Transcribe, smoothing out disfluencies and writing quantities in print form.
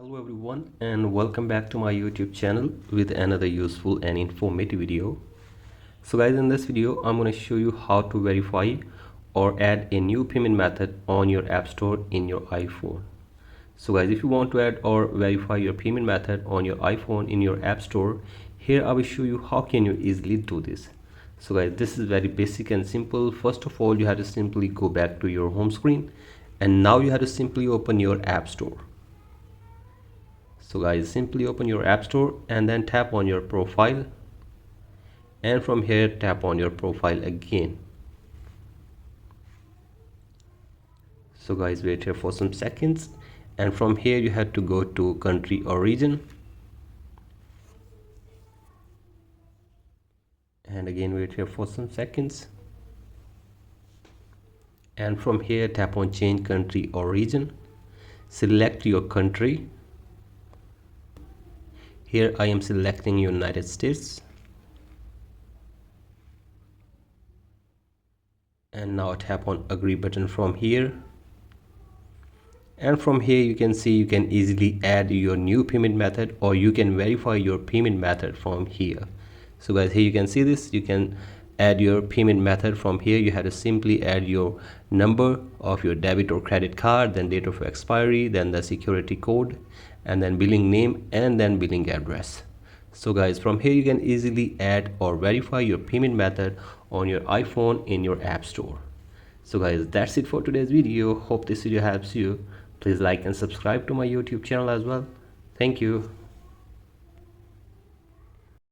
Hello everyone and welcome back to my YouTube channel with another useful and informative video. So guys, in this video I'm going to show you how to verify or add a new payment method on your App Store in your iPhone. So guys, if you want to add or verify your payment method on your iPhone in your App Store, here I will show you how can you easily do this. So guys, this is very basic and simple. First of all, you have to simply go back to your home screen and now you have to simply open your App Store. So guys, simply open your App Store and then tap on your profile, and from here tap on your profile again. So guys, wait here for some seconds, and from here you have to go to country or region, and again wait here for some seconds, and from here tap on change country or region. Select your country. Here I am selecting United States, and now tap on agree button from here, and from here you can see you can easily add your new payment method or you can verify your payment method from here. So guys, here you can see this, you can add your payment method from here. You have to simply add your number of your debit or credit card, then date of expiry, then the security code, and then billing name, and then billing address. So guys, from here you can easily add or verify your payment method on your iPhone in your App Store. So guys, that's it for today's video. Hope this video helps you. Please like and subscribe to my YouTube channel as well. Thank you.